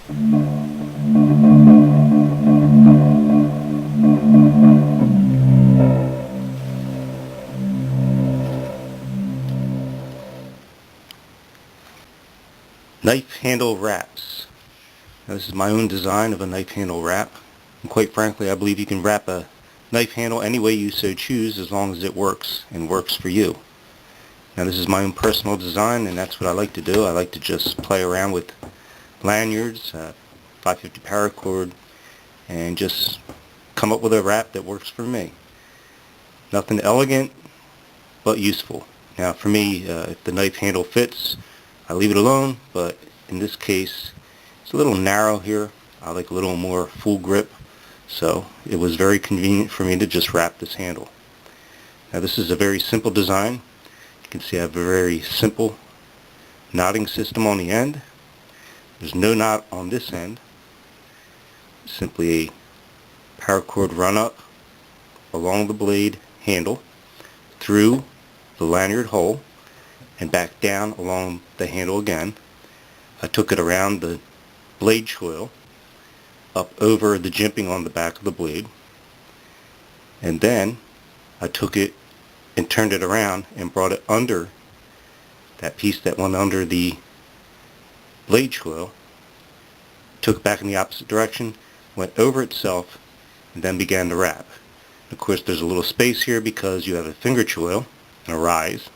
Knife handle wraps. Now, this is my own design of a knife handle wrap, and quite frankly I believe you can wrap a knife handle any way you so choose as long as it works and works for you. Now, this is my own personal design, and that's what I like to do. I like to just play around with lanyards, 550 paracord, and just come up with a wrap that works for me. Nothing elegant, but useful. Now for me, if the knife handle fits, I leave it alone, but in this case it's a little narrow here. I like a little more full grip, so it was very convenient for me to just wrap this handle. Now this is a very simple design. You can see I have a very simple knotting system on the end. There's no knot on this end. Simply a paracord run up along the blade handle through the lanyard hole and back down along the handle again. I took it around the blade choil up over the jimping on the back of the blade, and then I took it and turned it around and brought it under that piece that went under the blade choil, took it back in the opposite direction, went over itself, and then began to wrap. Of course there's a little space here because you have a finger choil and a rise,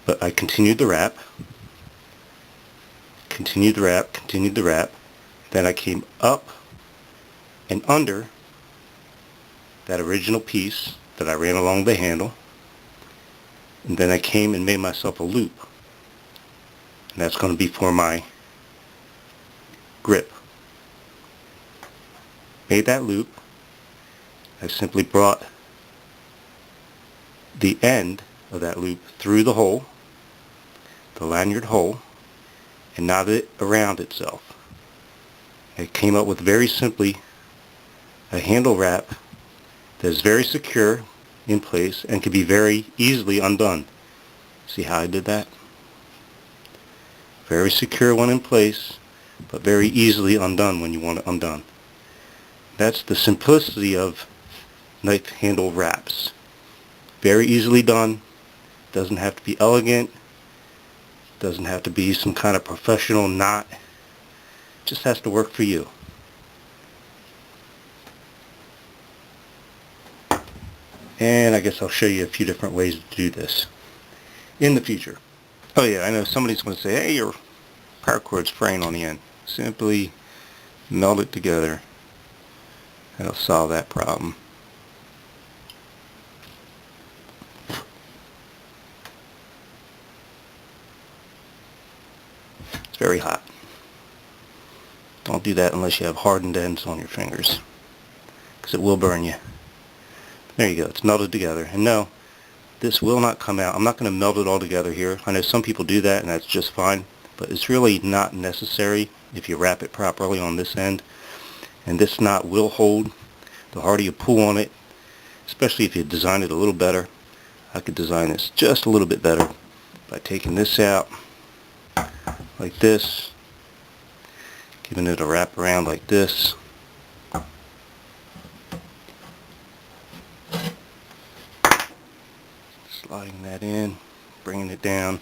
but I continued the wrap, continued the wrap, continued the wrap. Then I came up and under that original piece that I ran along the handle, and then I came and made myself a loop, and that's going to be for my grip. Made that loop. I simply brought the end of that loop through the hole, the lanyard hole, and knotted it around itself. I came up with very simply a handle wrap that is very secure in place and can be very easily undone. See how I did that? Very secure one in place, but very easily undone when you want it undone. That's the simplicity of knife handle wraps. Very easily done. Doesn't have to be elegant. Doesn't have to be some kind of professional knot. Just has to work for you. And I guess I'll show you a few different ways to do this in the future. Oh yeah, I know somebody's going to say, hey, your paracord's fraying on the end. Simply meld it together. That'll solve that problem. It's very hot. Don't do that unless you have hardened ends on your fingers, because it will burn you. There you go, it's melted together. And no, this will not come out. I'm not going to melt it all together here. I know some people do that and that's just fine, but it's really not necessary if you wrap it properly on this end. And this knot will hold. The harder you pull on it, especially if you design it a little better. I could design this just a little bit better by taking this out like this, giving it a wrap around like this, sliding that in, bringing it down.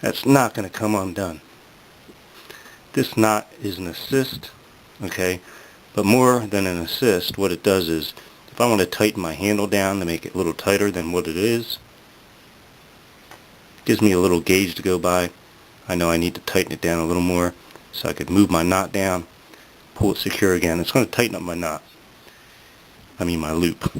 That's not going to come undone. This knot is an assist, okay, but more than an assist, what it does is, if I want to tighten my handle down to make it a little tighter than what it is, it gives me a little gauge to go by. I know I need to tighten it down a little more so I could move my knot down, pull it secure again. It's going to tighten up my knot. I mean my loop.